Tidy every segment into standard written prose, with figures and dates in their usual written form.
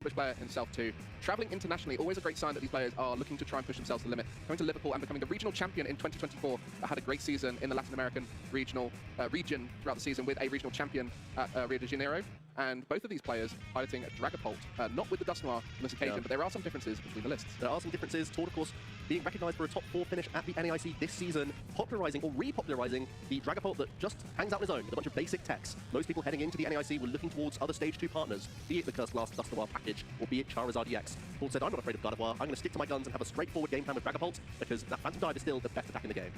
British player himself too. Traveling internationally, always a great sign that these players are looking to try and push themselves to the limit. Coming to Liverpool and becoming the regional champion in 2024, had a great season in the Latin American region throughout the season with a regional champion at Rio de Janeiro. And both of these players piloting Dragapult, not with the Dust Noir on this occasion, but there are some differences between the lists. There are some differences. Tord, of course, being recognised for a top 4 finish at the NAIC this season, popularising or repopularising the Dragapult that just hangs out on his own with a bunch of basic techs. Most people heading into the NAIC were looking towards other Stage 2 partners, be it the Cursed Glass Dust Noir package, or be it Charizard EX. Tord said, I'm not afraid of Gardevoir, I'm going to stick to my guns and have a straightforward game plan with Dragapult, because that Phantom Dive is still the best attack in the game.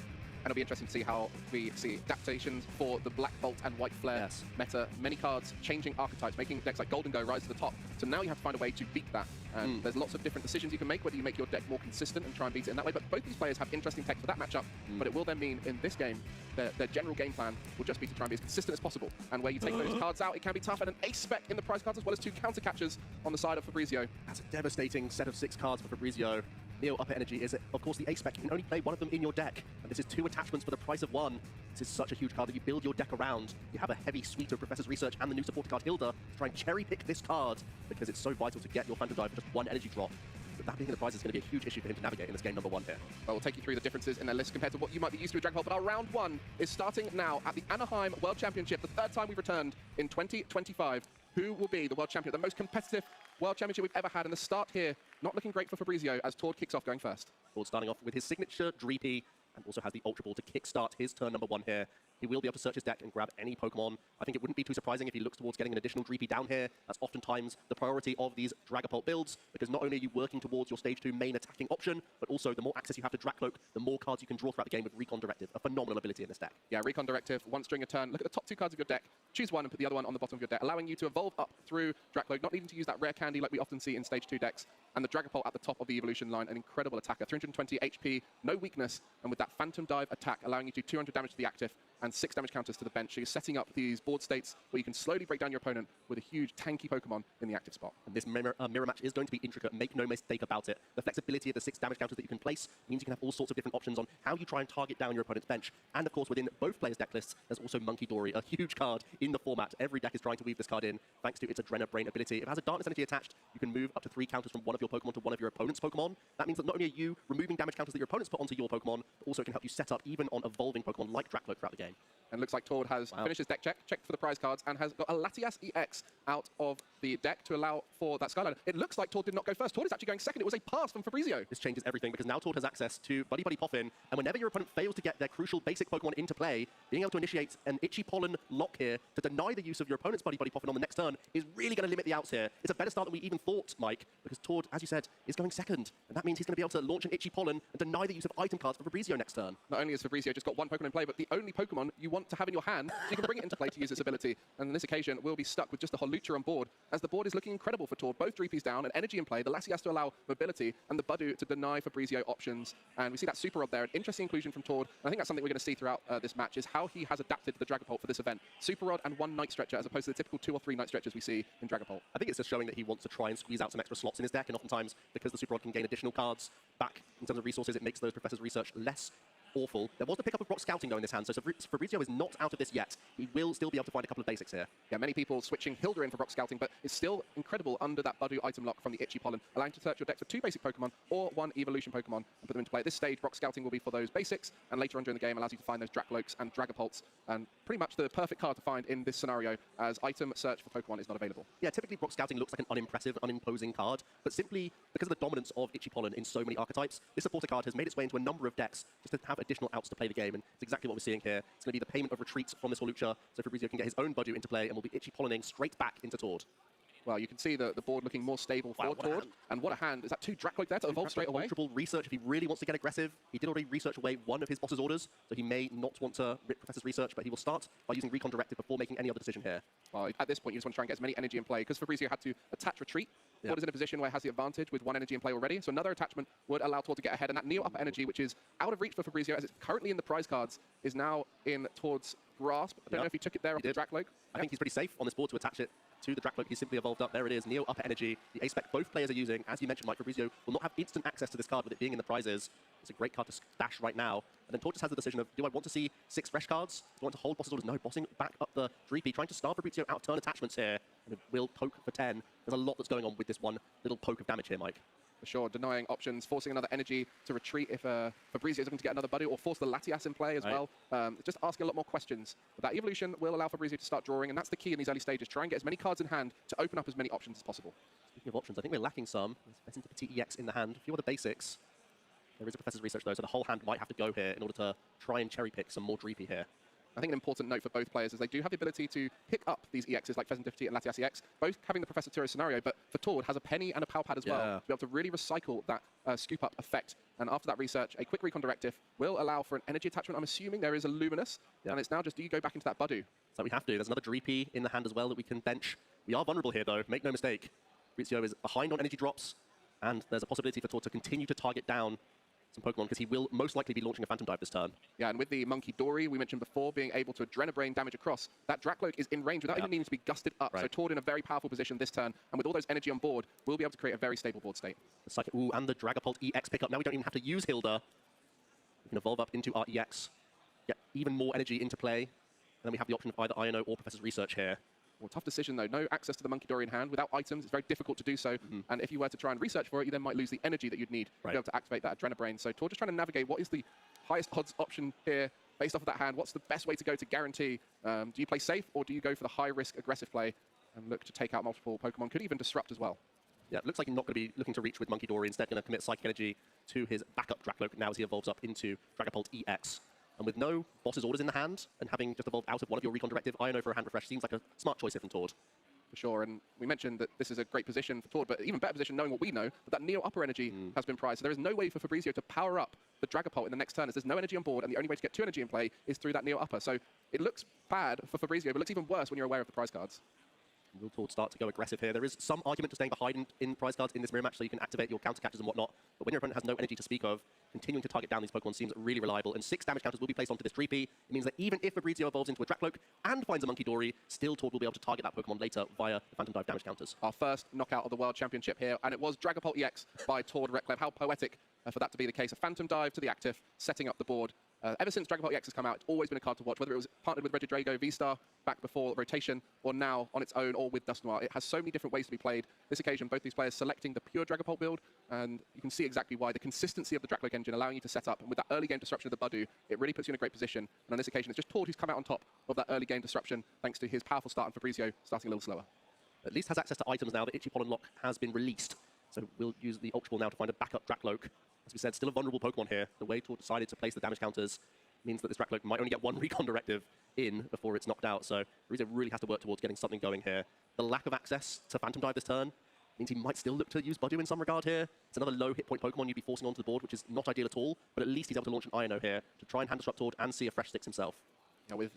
And it'll be interesting to see how we see adaptations for the Black Bolt and White Flare meta. Many cards changing archetypes, making decks like Golden Go rise to the top. So now you have to find a way to beat that. And there's lots of different decisions you can make, whether you make your deck more consistent and try and beat it in that way. But both these players have interesting tech for that matchup. But it will then mean in this game, their general game plan will just be to try and be as consistent as possible. And where you take those cards out, it can be tough. And an ace spec in the prize cards, as well as 2 counter catchers on the side of Fabrizio. That's a devastating set of 6 cards for Fabrizio. Neo Upper Energy is, of course, the ace spec. You can only play one of them in your deck. And this is 2 attachments for the price of 1. This is such a huge card that you build your deck around. You have a heavy suite of Professor's Research and the new supporter card Hilda to try and cherry pick this card, because it's so vital to get your Phantom Dive for just 1 energy drop. But that being in the prize is going to be a huge issue for him to navigate in this game number 1 here. Well, we'll take you through the differences in their list compared to what you might be used to with Dragapult. But our round 1 is starting now at the Anaheim World Championship, the 3rd time we've returned in 2025. Who will be the world champion, the most competitive world championship we've ever had? And the start here, not looking great for Fabrizio as Tord kicks off going first. Tord starting off with his signature Dreepy, and also has the Ultra Ball to kickstart his turn number 1 here. He will be able to search his deck and grab any Pokemon. I think it wouldn't be too surprising if he looks towards getting an additional Dreepy down here. That's oftentimes the priority of these Dragapult builds, because not only are you working towards your Stage 2 main attacking option, but also the more access you have to Dracloak, the more cards you can draw throughout the game with Recon Directive, a phenomenal ability in this deck. Yeah, Recon Directive, once during a turn, look at the top 2 cards of your deck, choose one and put the other one on the bottom of your deck, allowing you to evolve up through Dracloak, not needing to use that rare candy like we often see in Stage 2 decks. And the Dragapult at the top of the evolution line, an incredible attacker, 320 HP, no weakness, and with that Phantom Dive attack, allowing you to do 200 damage to the active and 6 damage counters to the bench. So you're setting up these board states where you can slowly break down your opponent with a huge tanky Pokemon in the active spot. And this mirror match is going to be intricate, make no mistake about it. The flexibility of the 6 damage counters that you can place means you can have all sorts of different options on how you try and target down your opponent's bench. And of course, within both players' deck lists, there's also Monkey Dory, a huge card in the format. Every deck is trying to weave this card in, thanks to its Adrena Brain ability. If it has a Darkness Energy attached, you can move up to 3 counters from one of your Pokemon to one of your opponent's Pokemon. That means that not only are you removing damage counters that your opponents put onto your Pokemon, but also it can help you set up even on evolving Pokemon like Dracloak throughout the game. And looks like Tord has finished his deck checked for the prize cards, and has got a Latias EX out of the deck to allow for that Skyline. It looks like Tord did not go first. Tord is actually going second. It was a pass from Fabrizio. This changes everything, because now Tord has access to Buddy Buddy Poffin, and whenever your opponent fails to get their crucial basic Pokemon into play, being able to initiate an Itchy Pollen lock here to deny the use of your opponent's Buddy Buddy Poffin on the next turn is really going to limit the outs here. It's a better start than we even thought, Mike, because Tord, as you said, is going second, and that means he's going to be able to launch an Itchy Pollen and deny the use of item cards for Fabrizio next turn. Not only has Fabrizio just got 1 Pokemon in play, but the only Pokemon you want to have in your hand, so you can bring it into play to use its ability. And on this occasion, we'll be stuck with just the Holucha on board, as the board is looking incredible for Tord. Both Dreepies down, and energy in play. The Lassie has to allow mobility, and the Budu to deny Fabrizio options. And we see that Super Rod there, an interesting inclusion from Tord. And I think that's something we're going to see throughout this match, is how he has adapted to the Dragapult for this event. Super Rod and 1 Night Stretcher, as opposed to the typical 2 or 3 Night Stretchers we see in Dragapult. I think it's just showing that he wants to try and squeeze out some extra slots in his deck, and oftentimes, because the Super Rod can gain additional cards back in terms of resources, it makes those Professor's Research less awful. There was the pickup of Rock Scouting, though, in this hand, so Fabrizio is not out of this yet. He will still be able to find a couple of basics here. Yeah, many people switching Hilda in for Rock Scouting, but it's still incredible under that Budu item lock from the Itchy Pollen, allowing you to search your deck for 2 basic Pokemon or 1 evolution Pokemon and put them into play. At this stage, Rock Scouting will be for those basics, and later on during the game allows you to find those Dracloaks and Dragapults, and pretty much the perfect card to find in this scenario, as item search for Pokemon is not available. Yeah, typically Rock Scouting looks like an unimpressive, unimposing card, but simply because of the dominance of Itchy Pollen in so many archetypes, this supporter card has made its way into a number of decks just to have additional outs to play the game, and it's exactly what we're seeing here. It's going to be the payment of retreats from this Holucha, so Fabrizio can get his own Budu into play and will be Itchy Pollening straight back into Tord. Well, you can see the board looking more stable for Tord. And what a hand. Is that 2 Dracloak there to evolve straight away? Triple research if he really wants to get aggressive. He did already research away 1 of his boss's orders, so he may not want to rip Professor's Research, but he will start by using Recon Directive before making any other decision here. Well, at this point, you just want to try and get as many energy in play, because Fabrizio had to attach retreat. Tord is in a position where he has the advantage with 1 energy in play already, so another attachment would allow Tord to get ahead, and that Neo Upper Energy, which is out of reach for Fabrizio as it's currently in the prize cards, is now in Tord's grasp. I don't know if he took it there off the Dracloak. I think he's pretty safe on this board to attach it to the Dracloak. He's simply evolved up. There it is, Neo Upper Energy. The ace spec both players are using. As you mentioned, Mike, Fabrizio will not have instant access to this card with it being in the prizes. It's a great card to stash right now. And then Tord just has the decision of, do I want to see 6 fresh cards? Do I want to hold boss's orders? No, bossing back up the Dreepy, trying to starve Fabrizio out turn attachments here. And it will poke for 10. there's a lot that's going on with this one little poke of damage here, Mike. For sure, denying options, forcing another energy to retreat if Fabrizio is looking to get another buddy, or force the Latias in play as well. Just asking a lot more questions. But that evolution will allow Fabrizio to start drawing, and that's the key in these early stages. Try and get as many cards in hand to open up as many options as possible. Speaking of options, I think we're lacking some. There's Petit EX in the hand. A few other basics. There is a Professor's Research, though, so the whole hand might have to go here in order to try and cherry-pick some more Dreepy here. I think an important note for both players is they do have the ability to pick up these EXs like Pheasantipity and Latias EX, both having the Professor Tiro scenario, but for Tord has a Penny and a Palpad as well, to be able to really recycle that scoop-up effect. And after that research, a quick recon directive will allow for an energy attachment. I'm assuming there is a Luminous, and it's now just, do you go back into that Budu? So we have to. There's another Dreepy in the hand as well that we can bench. We are vulnerable here, though. Make no mistake. Fabrizio is behind on energy drops, and there's a possibility for Tord to continue to target down some Pokemon, because he will most likely be launching a Phantom Dive this turn. Yeah, and with the Monkey Dory we mentioned before, being able to Adrenabrain damage across, that Dracloak is in range without even needing to be gusted up. So Tord in a very powerful position this turn, and with all those energy on board, we'll be able to create a very stable board state. The Psychic, and the Dragapult EX pickup. Now we don't even have to use Hilda. We can evolve up into our EX, get even more energy into play, and then we have the option of either Iono or Professor's Research here. Well, tough decision, though. No access to the Monkey Dory in hand. Without items, it's very difficult to do so. And if you were to try and research for it, you then might lose the energy that you'd need to be able to activate that Adrenabrain. So Tord just trying to navigate what is the highest odds option here based off of that hand. What's the best way to go to guarantee? Do you play safe, or do you go for the high-risk, aggressive play and look to take out multiple Pokemon? Could even disrupt as well. Yeah, it looks like he's not going to be looking to reach with Monkey Dory. Instead, going to commit Psychic Energy to his backup Dracloak now as he evolves up into Dragapult EX. And with no boss's orders in the hand, and having just evolved out of one of your Recon Directive, Iono for a hand refresh seems like a smart choice here from Tord. For sure, and we mentioned that this is a great position for Tord, but even better position knowing what we know, that Neo Upper Energy has been prized. So there is no way for Fabrizio to power up the Dragapult in the next turn, as there's no energy on board, and the only way to get 2 energy in play is through that Neo Upper. So it looks bad for Fabrizio, but it looks even worse when you're aware of the prize cards. Will Tord start to go aggressive here? There is some argument to staying behind in prize cards in this mirror match, so you can activate your counter catches and whatnot. But when your opponent has no energy to speak of, continuing to target down these Pokemon seems really reliable. And 6 damage counters will be placed onto this Dreepy. It means that even if Fabrizio evolves into a Dracloak and finds a Monkey Dory, still Tord will be able to target that Pokemon later via the Phantom Dive damage counters. Our first knockout of the World Championship here, and it was Dragapult EX by Tord Reklev. How poetic for that to be the case. A Phantom Dive to the active, setting up the board. Ever since Dragapult EX has come out, it's always been a card to watch, whether it was partnered with Regidrago V-Star back before rotation, or now on its own, or with Dusknoir. It has so many different ways to be played. This occasion, both these players selecting the pure Dragapult build, and you can see exactly why. The consistency of the Dracloak engine allowing you to set up, and with that early game disruption of the Budu, it really puts you in a great position. And on this occasion, it's just Tord who's come out on top of that early game disruption, thanks to his powerful start, and Fabrizio starting a little slower. At least has access to items now. The Itchy Pollen Lock has been released, so we'll use the Ultra Ball now to find a backup Dracloak. As we said, still a vulnerable Pokemon here. The way Tord decided to place the damage counters means that this Dracloak might only get 1 Recon Directive in before it's knocked out, so Fabrizio really has to work towards getting something going here. The lack of access to Phantom Dive this turn means he might still look to use Budu in some regard here. It's another low hit point Pokemon you'd be forcing onto the board, which is not ideal at all, but at least he's able to launch an Iono here to try and hand disrupt Tord and see a fresh 6 himself. Now with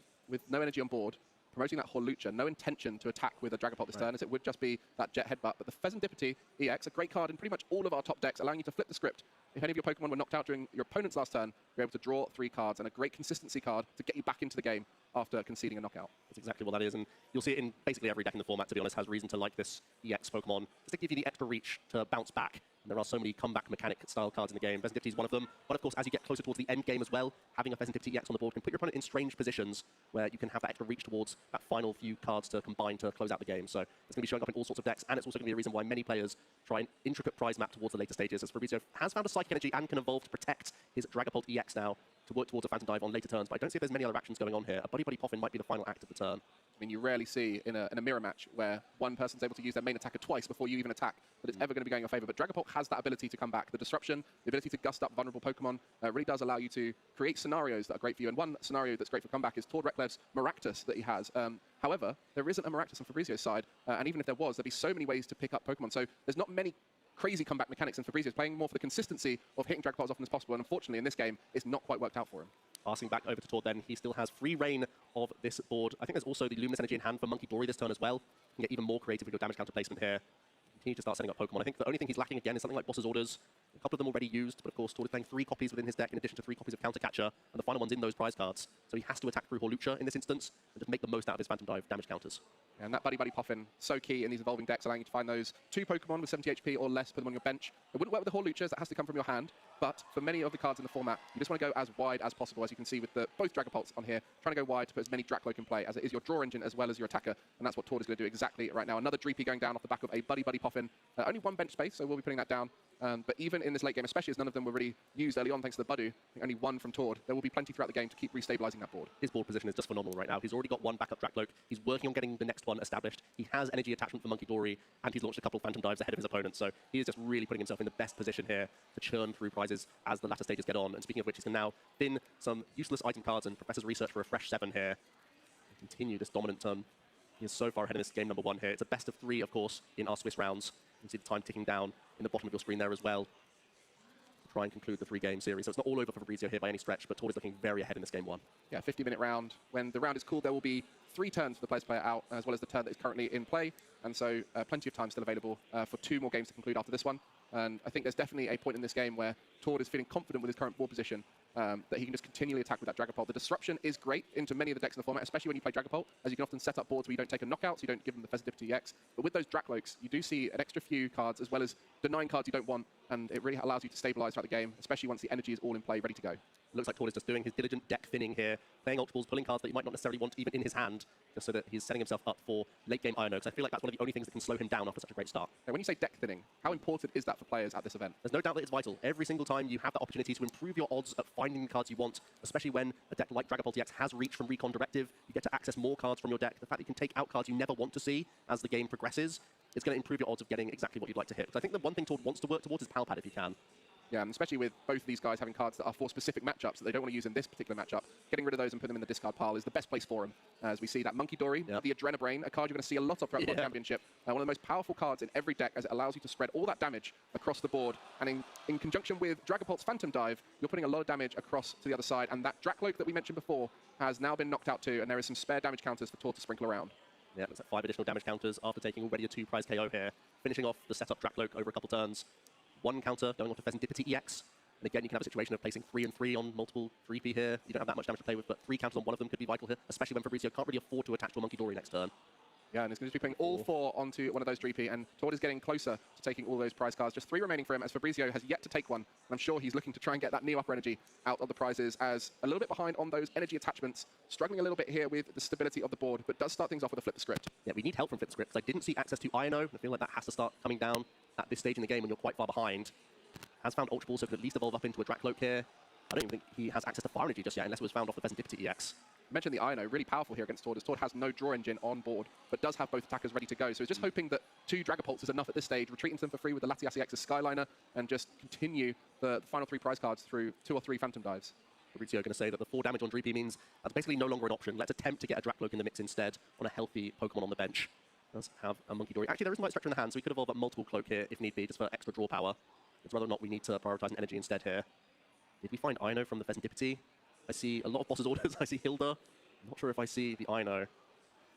no energy on board, promoting that Horlucha, no intention to attack with a Dragapult this turn, as it would just be that Jet Headbutt. But the Pheasantipity EX, a great card in pretty much all of our top decks, allowing you to flip the script. If any of your Pokemon were knocked out during your opponent's last turn, you're able to draw 3 cards, and a great consistency card to get you back into the game after conceding a knockout. That's exactly what that is, and you'll see it in basically every deck in the format, to be honest, has reason to like this EX Pokemon, just to give you the extra reach to bounce back. And there are so many comeback mechanic style cards in the game. Pheasantipity is one of them, but of course, as you get closer towards the end game as well, having a Pheasantipity EX on the board can put your opponent in strange positions where you can have that extra reach towards that final few cards to combine to close out the game. So it's going to be showing up in all sorts of decks, and it's also going to be a reason why many players try an intricate prize map towards the later stages, as Fabrizio has found a Psychic Energy and can evolve to protect his Dragapult EX now to work towards a Phantom Dive on later turns, but I don't see if there's many other actions going on here. A Buddy Buddy Poffin might be the final act of the turn. I mean, you rarely see in a mirror match where one person's able to use their main attacker twice before you even attack that it's ever going to be going in your favor. But Dragapult has that ability to come back. The disruption, the ability to gust up vulnerable Pokemon really does allow you to create scenarios that are great for you. And one scenario that's great for comeback is Tord Reklev's Maractus that he has. However, there isn't a Maractus on Fabrizio's side, and even if there was, there'd be so many ways to pick up Pokemon. So there's not many crazy comeback mechanics, and Fabrizio's playing more for the consistency of hitting Dragapult as often as possible. And unfortunately, in this game, it's not quite worked out for him. Passing back over to Tord then, he still has free reign of this board. I think there's also the Luminous Energy in hand for Monkey Dory this turn as well. You can get even more creative with your damage counter placement here. Continue to start setting up Pokemon. I think the only thing he's lacking again is something like Boss's Orders. A couple of them already used, but of course Tord is playing 3 copies within his deck in addition to 3 copies of Counter Catcher, and the final one's in those prize cards. So he has to attack through Horlucha in this instance and just make the most out of his Phantom Dive damage counters. And that Buddy Buddy Poffin, so key in these evolving decks, allowing you to find those 2 Pokemon with 70 HP or less, put them on your bench. It wouldn't work with the Horluchas, that has to come from your hand, but for many of the cards in the format, you just want to go as wide as possible, as you can see with both Dragapults on here, trying to go wide to put as many Dracloak in play, as it is your draw engine as well as your attacker, and that's what Tord is going to do exactly right now. Another Dreepy going down off the back of a Buddy Buddy Poffin. Only 1 bench space, so we'll be putting that down. But even in this late game, especially as none of them were really used early on thanks to the Budu, I think only 1 from Tord, there will be plenty throughout the game to keep restabilizing that board. His board position is just phenomenal right now. He's already got 1 backup Dracloak. He's working on getting the next one established. He has energy attachment for Monkey Dory, and he's launched a couple of Phantom Dives ahead of his opponent. So he is just really putting himself in the best position here to churn through prizes as the latter stages get on. And speaking of which, he's can now bin some useless item cards and Professor's Research for a fresh 7 here. And continue this dominant turn. He is so far ahead in this game number 1 here. It's a best of 3, of course, in our Swiss rounds. You can see the time ticking down in the bottom of your screen there as well. Try and conclude the 3-game series. So it's not all over for Fabrizio here by any stretch, but Tord is looking very ahead in this game 1. Yeah, 50-minute round. When the round is called, there will be 3 turns for the player's player out, as well as the turn that is currently in play. And so plenty of time still available for 2 more games to conclude after this one. And I think there's definitely a point in this game where Tord is feeling confident with his current board position, that he can just continually attack with that Dragapult. The disruption is great into many of the decks in the format, especially when you play Dragapult, as you can often set up boards where you don't take a knockout, so you don't give them the Festivity EX. But with those Dracloaks, you do see an extra few cards, as well as denying cards you don't want, and it really allows you to stabilize throughout the game, especially once the energy is all in play, ready to go. It looks like Tord is just doing his diligent deck thinning here, playing Ultra Balls, pulling cards that you might not necessarily want even in his hand, just so that he's setting himself up for late-game Iono, because I feel like that's one of the only things that can slow him down after such a great start. Now, when you say deck thinning, how important is that for players at this event? There's no doubt that it's vital. Every single time you have that opportunity to improve your odds at finding the cards you want, especially when a deck like Dragapult EX has reach from Recon Directive, you get to access more cards from your deck. The fact that you can take out cards you never want to see as the game progresses is going to improve your odds of getting exactly what you'd like to hit. Because I think the one thing Tord wants to work towards is Pal Pad if he can. Yeah, and especially with both of these guys having cards that are for specific matchups that they don't want to use in this particular matchup, getting rid of those and putting them in the discard pile is the best place for him. As we see that Monkey Dory, the Adrenabrain, a card you're going to see a lot of throughout the Championship. One of the most powerful cards in every deck, as it allows you to spread all that damage across the board. And in conjunction with Dragapult's Phantom Dive, you're putting a lot of damage across to the other side. And that Dracloak that we mentioned before has now been knocked out too, and there is some spare damage counters for Tord to sprinkle around. Yeah, looks like 5 additional damage counters after taking already a 2-prize KO here. Finishing off the setup Dracloak over a couple turns. 1 counter going on to Festivity EX. And again, you can have a situation of placing 3 and 3 on multiple 3P here. You don't have that much damage to play with, but 3 counters on one of them could be vital here, especially when Fabrizio can't really afford to attach to a Monkey Dory next turn. Yeah, and it's going to be putting all 4 onto one of those Dreepy, and Tord is getting closer to taking all those prize cards. Just 3 remaining for him, as Fabrizio has yet to take one. And I'm sure he's looking to try and get that Neo Upper Energy out of the prizes, as a little bit behind on those energy attachments, struggling a little bit here with the stability of the board, but does start things off with a Flip the Script. Yeah, we need help from Flip the Script, because I didn't see access to Iono. I feel like that has to start coming down at this stage in the game when you're quite far behind. Has found Ultra Ball, so could at least evolve up into a Dracloak here. I don't even think he has access to Fire Energy just yet, unless it was found off the Festivity EX. I mentioned the Iono, really powerful here against Tord, as Tord has no draw engine on board, but does have both attackers ready to go. So he's just hoping that 2 Dragapults is enough at this stage, retreat into them for free with the Latias EX's Skyliner, and just continue the final 3 prize cards through 2 or 3 Phantom Dives. Fabrizio going to say that the 4 damage on Dreepy means that's basically no longer an option. Let's attempt to get a Dracloak in the mix instead on a healthy Pokemon on the bench. Does have a Monkey Dory. Actually, there is Light Spectre in the hand, so we could evolve up multiple Cloak here if need be, just for extra draw power. It's whether or not we need to prioritize an energy instead here. Did we find Iono from the Festivity? I see a lot of boss's orders. I see Hilda. I'm not sure if I see the Iono.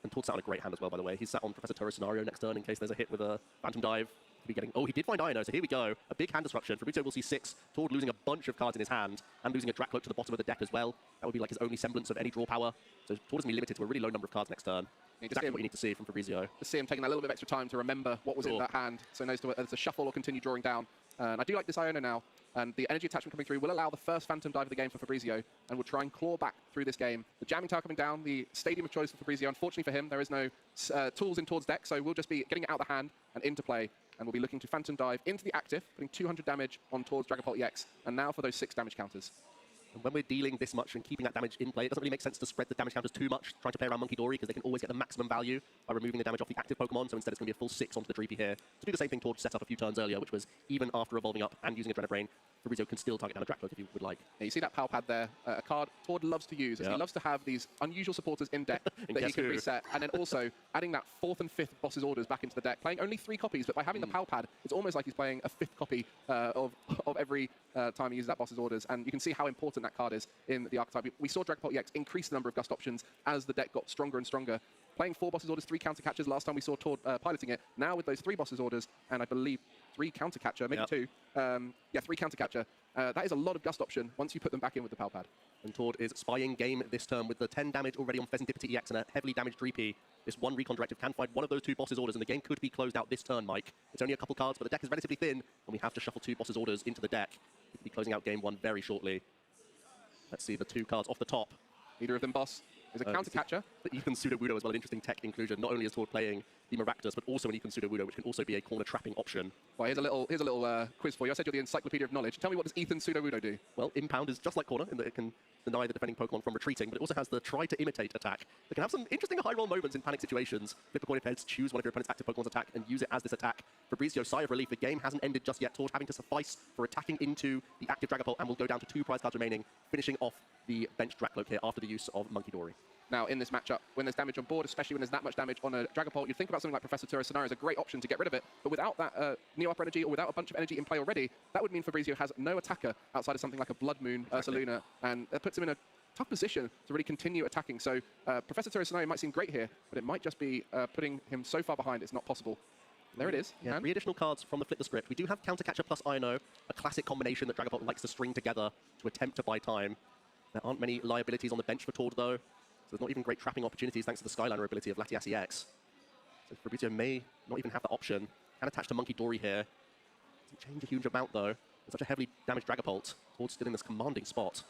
And Tord sat on a great hand as well, by the way. He's sat on Professor Toro's scenario next turn in case there's a hit with a Phantom Dive. Could be getting... Oh, he did find Iono, so here we go. A big hand disruption. Fabrizio will see 6. Tord losing a bunch of cards in his hand and losing a Dracloak to the bottom of the deck as well. That would be like his only semblance of any draw power. So Tord is going to be limited to a really low number of cards next turn. Exactly what you need to see from Fabrizio. Just see him taking a little bit of extra time to remember what was in that hand, so he knows whether to shuffle or continue drawing down. And I do like this Iono now, and the energy attachment coming through will allow the first Phantom Dive of the game for Fabrizio, and will try and claw back through this game. The Jamming Tower coming down, the stadium of choice for Fabrizio. Unfortunately for him, there is no tools in Tord's deck, so we'll just be getting it out of the hand and into play. And we'll be looking to Phantom Dive into the active, putting 200 damage on Tord's Dragapult EX, and now for those 6 damage counters. And when we're dealing this much and keeping that damage in play, it doesn't really make sense to spread the damage counters too much, trying to play around Monkey Dory, because they can always get the maximum value by removing the damage off the active Pokemon, so instead it's going to be a full 6 onto the Dreepy here. To do the same thing Tord set up a few turns earlier, which was even after evolving up and using Adrenabrain, Fabrizio can still target down a Dracloak if he would like. Yeah, you see that Pal Pad there, a card Tord loves to use, as he loves to have these unusual supporters in deck that he can reset, and then also adding that 4th and 5th boss's orders back into the deck, playing only 3 copies, but by having the Pal Pad, it's almost like he's playing a 5th copy of every time he uses that boss's orders, and you can see how important that card is in the archetype. We saw Dragapult EX increase the number of gust options as the deck got stronger and stronger, playing 4 bosses orders, 3 counter catchers. Last time we saw Tord piloting it. Now with those 3 bosses orders, and I believe 3 counter catcher, maybe 2. Yeah, 3 counter catcher. That is a lot of gust option once you put them back in with the Pal Pad. And Tord is spying game this turn with the 10 damage already on Pheasantipity EX and a heavily damaged Dreepy. This one recon directive can find one of those 2 bosses orders, and the game could be closed out this turn, Mike. It's only a couple cards, but the deck is relatively thin, and we have to shuffle 2 bosses orders into the deck. We could be closing out game 1 very shortly. Let's see the 2 cards off the top. Neither of them boss. Is a counter catcher. The Ethan Pseudo-Wudo as well, an interesting tech inclusion. Not only is Tord playing the Maractus, but also an Ethan Pseudo-Wudo, which can also be a corner trapping option. Well, here's a little quiz for you. I said you're the encyclopedia of knowledge. Tell me, what does Ethan Pseudo-Wudo do? Well, Impound is just like corner in that it can deny the defending Pokemon from retreating, but it also has the try to imitate attack that can have some interesting high roll moments in panic situations. Flip a coin of heads, choose one of your opponent's active Pokemon's attack, and use it as this attack. Fabrizio, sigh of relief. The game hasn't ended just yet. Tord having to suffice for attacking into the active Dragapult, and will go down to 2 prize cards remaining, finishing off the bench Dracloak here after the use of Monkey Dory. Now, in this matchup, when there's damage on board, especially when there's that much damage on a Dragapult, you'd think about something like Professor Turo's Scenario is a great option to get rid of it. But without that Neo Upper Energy, or without a bunch of energy in play already, that would mean Fabrizio has no attacker outside of something like a Blood Moon, Ursaluna, and that puts him in a tough position to really continue attacking. So Professor Turo's Scenario might seem great here, but it might just be putting him so far behind it's not possible. There it is. Yeah, 3 additional cards from the Flip the Script. We do have Counter Catcher plus Ino, a classic combination that Dragapult likes to string together to attempt to buy time. There aren't many liabilities on the bench for Tord, though. So there's not even great trapping opportunities thanks to the Skyliner ability of Latias EX. So Fabrizio may not even have the option. Can attach to Monkey Dory here. Doesn't change a huge amount, though. With such a heavily damaged Dragapult, Tord's still in this commanding spot.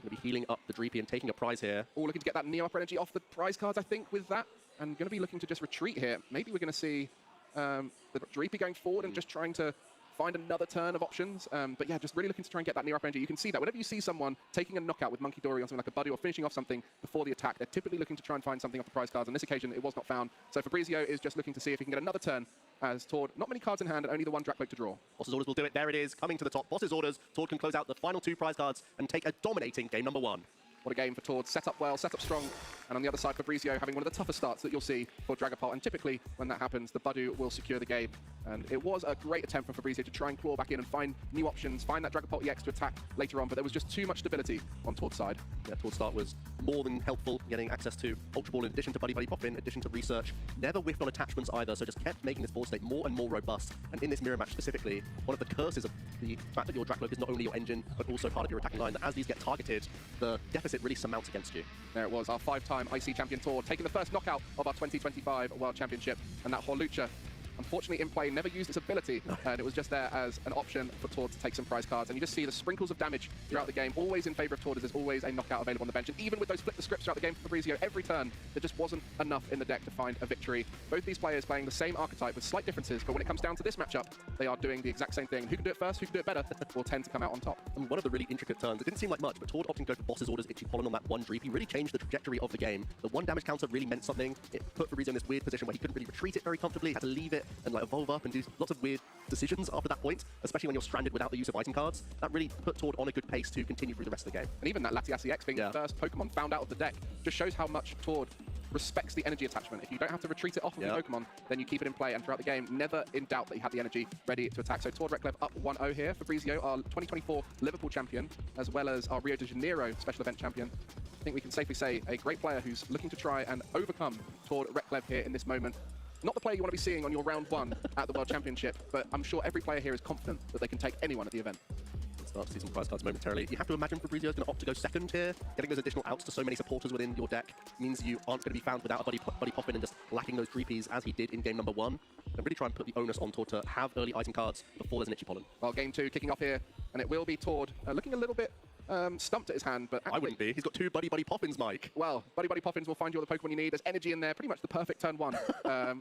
Going to be healing up the Dreepy and taking a prize here. Oh, looking to get that Neo Upper Energy off the prize cards, I think, with that. And going to be looking to just retreat here. Maybe we're going to see the Dreepy going forward and just trying to find another turn of options. But yeah, just really looking to try and get that Neo Upper Energy. You can see that whenever you see someone taking a knockout with Monkey Dory on something like a Buddy or finishing off something before the attack, they're typically looking to try and find something off the prize cards. On this occasion, it was not found. So Fabrizio is just looking to see if he can get another turn as Tord, not many cards in hand and only the 1 Dracloak to draw. Boss's Orders will do it. There it is, coming to the top. Boss's Orders. Tord can close out the final 2 prize cards and take a dominating game number 1. What a game for Tord. Set up well, set up strong. And on the other side, Fabrizio having one of the tougher starts that you'll see for Dragapult. And typically, when that happens, the Budu will secure the game. And it was a great attempt from Fabrizio to try and claw back in and find new options, find that Dragapult EX to attack later on, but there was just too much stability on Tord's side. Yeah, Tord's start was more than helpful, getting access to Ultra Ball in addition to Buddy Buddy Pop in addition to research. Never whiffed on attachments either, so just kept making this board state more and more robust. And in this mirror match specifically, one of the curses of the fact that your Dracloak is not only your engine, but also part of your attacking line, that as these get targeted, the deficit really surmounts against you. There it was, our 5-time IC champion Tord, taking the first knockout of our 2025 World Championship. And that Horlucha, unfortunately in play, never used its ability, and it was just there as an option for Tord to take some prize cards. And you just see the sprinkles of damage throughout the game, always in favour of Tord, as there's always a knockout available on the bench. And even with those flip the scripts throughout the game for Fabrizio, every turn, there just wasn't enough in the deck to find a victory. Both these players playing the same archetype with slight differences, but when it comes down to this matchup, they are doing the exact same thing. Who can do it first, who can do it better, will tend to come out on top. And one of the really intricate turns, it didn't seem like much, but Tord opting to go for Boss's Orders, Itchy Pollen on that 1 Dreepy really changed the trajectory of the game. The 1 damage counter really meant something. It put Fabrizio in this weird position where he couldn't really retreat it very comfortably, had to leave it and like evolve up and do lots of weird decisions after that point, especially when you're stranded without the use of item cards. That really put Tord on a good pace to continue through the rest of the game. And even that Latias EX being the first Pokemon found out of the deck just shows how much Tord respects the energy attachment. If you don't have to retreat it off of the Pokemon, then you keep it in play, and throughout the game, never in doubt that he had the energy ready to attack. So Tord Reklev up 1-0 here. Fabrizio, our 2024 Liverpool champion, as well as our Rio de Janeiro special event champion. I think we can safely say a great player who's looking to try and overcome Tord Reklev here in this moment. Not the player you want to be seeing on your round 1 at the World Championship, but I'm sure every player here is confident that they can take anyone at the event. We'll start to see some prize cards momentarily. You have to imagine Fabrizio is going to opt to go second here. Getting those additional outs to so many supporters within your deck means you aren't going to be found without a Buddy Poppin and just lacking those Dreepies as he did in game number 1. And really try and put the onus on Tord to have early item cards before there's an Itchy Pollen. Well, game 2 kicking off here, and it will be Tord looking a little bit stumped at his hand, but actually, I wouldn't be. He's got 2 Buddy Poppins, Mike. Well, Buddy Poppins will find you all the Pokemon you need. There's energy in there, pretty much the perfect turn 1.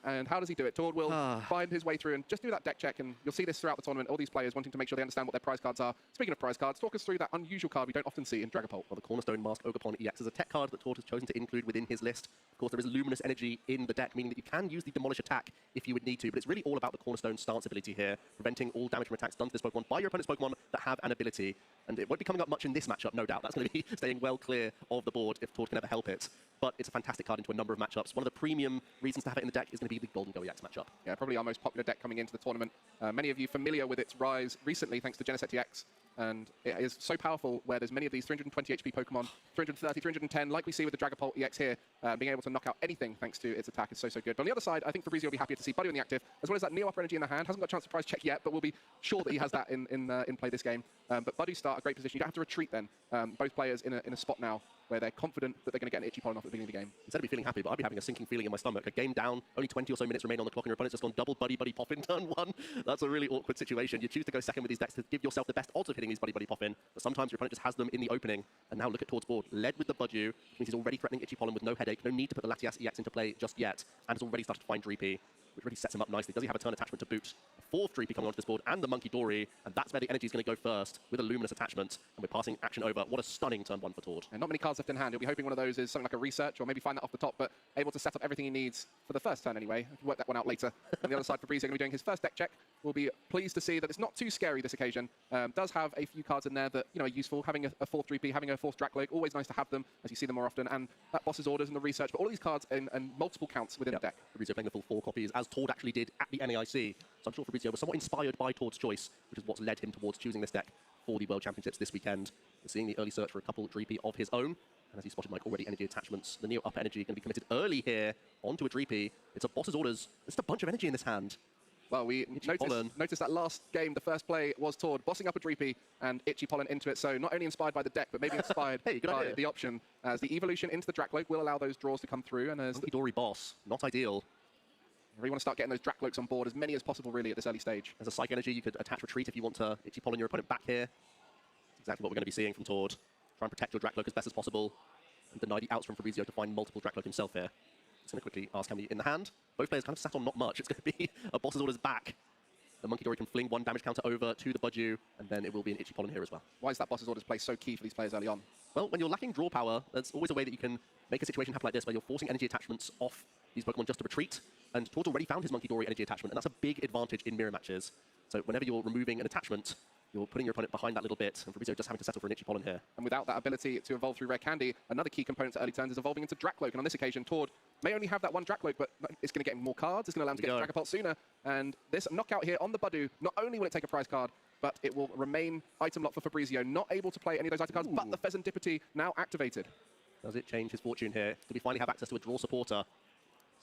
And how does he do it? Tord will find his way through and just do that deck check, and you'll see this throughout the tournament. All these players wanting to make sure they understand what their prize cards are. Speaking of prize cards, talk us through that unusual card we don't often see in Dragapult. Well, the Cornerstone Mask Ogerpon EX is a tech card that Tord has chosen to include within his list. Of course, there is luminous energy in the deck, meaning that you can use the Demolish attack if you would need to, but it's really all about the Cornerstone stance ability here, preventing all damage from attacks done to this Pokemon by your opponent's Pokemon that have an ability. And it won't be coming up much in this matchup, no doubt. That's going to be staying well clear of the board if Tord can ever help it. But it's a fantastic card into a number of matchups. One of the premium reasons to have it in the deck is going to be the Golden Go EX matchup. Yeah, probably our most popular deck coming into the tournament. Many of you familiar with its rise recently thanks to JCC And it is so powerful where there's many of these 320 HP Pokemon, 330, 310, like we see with the Dragapult EX here, being able to knock out anything thanks to its attack is so good. But on the other side, I think Fabrizio will be happier to see Buddy on the active, as well as that Neo Upper Energy in the hand. Hasn't got a chance to prize check yet, but we'll be sure that he has that in play this game. But Buddy start a great position. You don't have to retreat then. Both players in a spot now where they're confident that they're going to get an itchy pollen off at the beginning of the game. Instead of be feeling happy, but I'd be having a sinking feeling in my stomach. A game down, only 20 or so minutes remain on the clock, and your opponent's just gone double buddy pop in turn 1. That's a really awkward situation. You choose to go second with these decks to give yourself the best odds of hitting these buddy pop in, but sometimes your opponent just has them in the opening. And now look at towards board, led with the Budju, which means he's already threatening itchy pollen with no headache, no need to put the Latias EX into play just yet, and has already started to find Dreepy, which really sets him up nicely. Does he have a turn attachment to boot? A 4th Dreepy coming onto this board, and the Monkey Dory, and that's where the energy is going to go first with a Luminous attachment, and we're passing action over. What a stunning turn 1 for Tord. And not many cards left in hand. He'll be hoping one of those is something like a research, or maybe find that off the top, but able to set up everything he needs for the first turn anyway. Work that one out later. On the other side, Fabrizio going to be doing his first deck check. We'll be pleased to see that it's not too scary this occasion. Does have a few cards in there that are useful. Having a 4th 3P, having a 4th Dracloak, always nice to have them as you see them more often. And that boss's orders and the research, but all of these cards in multiple counts within the deck. Fabrizio playing the full 4 copies, as Tord actually did at the NAIC. So I'm sure Fabrizio was somewhat inspired by Tord's choice, which is what's led him towards choosing this deck for the World Championships this weekend. We're seeing the early search for a couple Dreepy of his own. And as he spotted, Mike, already energy attachments. The Neo Upper Energy going to be committed early here onto a Dreepy. It's a boss's orders. There's just a bunch of energy in this hand. Well, we noticed that last game, the first play was Tord bossing up a Dreepy and Itchy Pollen into it. So not only inspired by the deck, but maybe inspired by the option. As the evolution into the Dracloak will allow those draws to come through. And as Monkey Dory boss, not ideal. You really want to start getting those Dracloaks on board, as many as possible, really, at this early stage. As a Psych Energy, you could attach Retreat if you want to Itchy Pollen your opponent back here. That's exactly what we're going to be seeing from Tord. Try and protect your Dracloak as best as possible, and deny the outs from Fabrizio to find multiple Dracloak himself here. Just going to quickly ask how many in the hand. Both players kind of sat on not much. It's going to be a boss's orders back. The Monkey Dory can fling 1 damage counter over to the Budju, and then it will be an Itchy Pollen here as well. Why is that boss's orders play so key for these players early on? Well, when you're lacking draw power, there's always a way that you can make a situation happen like this, where you're forcing energy attachments off these Pokemon just to retreat. And Tord's already found his Monkey Dory energy attachment, and that's a big advantage in mirror matches. So whenever you're removing an attachment, you're putting your opponent behind that little bit, and Fabrizio just having to settle for an Itchy Pollen here. And without that ability to evolve through Rare Candy, another key component to early turns is evolving into Dracloak. And on this occasion, Tord may only have that 1 Dracloak, but it's going to get him more cards. It's going to allow him to get Dragapult sooner. And this knockout here on the Budu, not only will it take a prize card, but it will remain item lock for Fabrizio. Not able to play any of those item cards, but the Pheasantipity now activated. Does it change his fortune here? Does he finally have access to a draw supporter?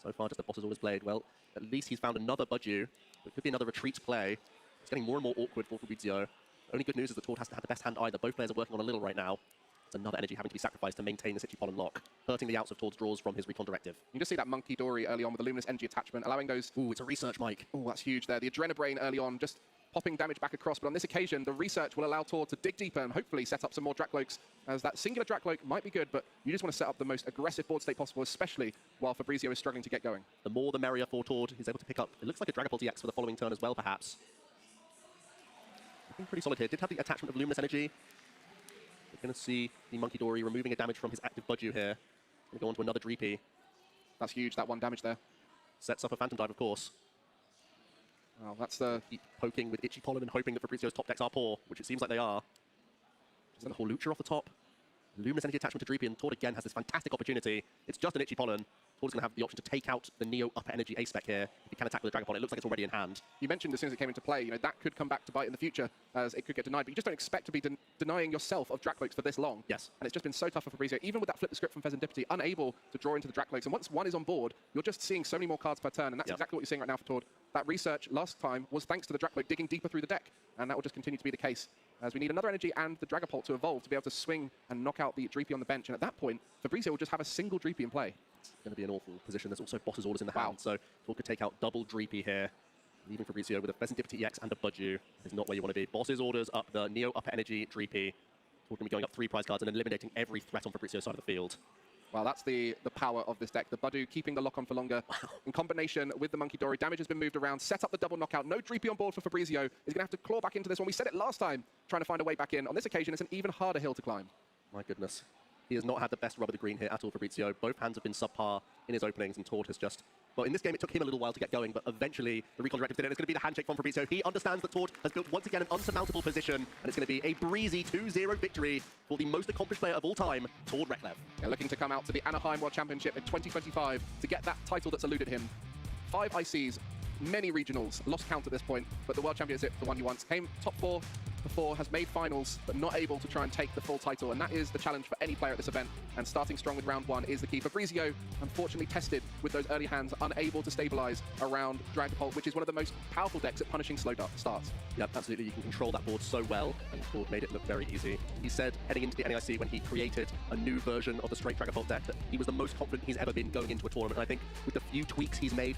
So far, just the boss has always played. Well, at least he's found another Budju. It could be another retreat play. It's getting more and more awkward for Fabrizio. Only good news is that Tord hasn't had the best hand either. Both players are working on a little right now. It's another energy having to be sacrificed to maintain this Itchy Pollen lock, hurting the outs of Tord's draws from his Recon Directive. You just see that Monkey Dory early on with the Luminous Energy attachment, allowing those... Ooh, it's a research, Mike. Oh, that's huge there. The Adrenabrain early on, just popping damage back across. But on this occasion, the research will allow Tord to dig deeper and hopefully set up some more Dracloaks, as that singular Dracloak might be good, but you just want to set up the most aggressive board state possible, especially while Fabrizio is struggling to get going. The more the merrier for Tord. He's able to pick up, it looks like a Dragapult EX for the following turn as well, perhaps. Looking pretty solid here. Did have the attachment of Luminous Energy. We're going to see the Monkey Dory removing a damage from his active Budju here. Going to go on to another Dreepy. That's huge, that 1 damage there. Sets up a Phantom Dive, of course. Well, that's the... Keep poking with Itchy Pollen and hoping that Fabrizio's top decks are poor, which it seems like they are. Just a Holucha off the top. Luminous Energy attachment to Dreepy, and Tord again has this fantastic opportunity. It's just an Itchy Pollen. Tord's going to have the option to take out the Neo Upper Energy A-Spec here. If he can attack with the Dragapult, it looks like it's already in hand. You mentioned as soon as it came into play, that could come back to bite in the future, as it could get denied, but you just don't expect to be denying yourself of Dracloaks for this long. Yes. And it's just been so tough for Fabrizio, even with that flip the script from Pheasantipity, unable to draw into the Dracloaks. And once 1 is on board, you're just seeing so many more cards per turn, and that's exactly what you're seeing right now for Tord. That research last time was thanks to the Dracloak digging deeper through the deck, and that will just continue to be the case, as we need another energy and the Dragapult to evolve to be able to swing and knock out the Dreepy on the bench. And at that point, Fabrizio will just have a single Dreepy in play. It's going to be an awful position. There's also boss's orders in the hand, so Tord could take out double Dreepy here, leaving Fabrizio with a Pheasantipity EX and a Budju. Is not where you want to be. Boss's orders up the Neo Upper Energy Dreepy. Tord going to be going up 3 prize cards and eliminating every threat on Fabrizio's side of the field. Well, that's the power of this deck. The Budu keeping the lock on for longer. In combination with the Monkey Dory, damage has been moved around, set up the double knockout. No Dreepy on board for Fabrizio. He's going to have to claw back into this one. We said it last time, trying to find a way back in. On this occasion, it's an even harder hill to climb. My goodness. He has not had the best rub of the green here at all, Fabrizio. Both hands have been subpar in his openings, and Tord has just... Well, in this game, it took him a little while to get going, but eventually the Recon Directive did it. It's going to be the handshake from Fabrizio. He understands that Tord has built once again an unsurmountable position, and it's going to be a breezy 2-0 victory for the most accomplished player of all time, Tord Reklev. Yeah, looking to come out to the Anaheim World Championship in 2025 to get that title that's eluded him. 5 ICs, many regionals, lost count at this point, but the World Championship, the one he wants, came top 4 before, has made finals, but not able to try and take the full title, and that is the challenge for any player at this event, and starting strong with round 1 is the key. Fabrizio, unfortunately tested with those early hands, unable to stabilize around Dragapult, which is one of the most powerful decks at punishing slow starts. Yep, absolutely. You can control that board so well, and the board made it look very easy. He said, heading into the NAIC, when he created a new version of the straight Dragapult deck, that he was the most confident he's ever been going into a tournament. And I think with the few tweaks he's made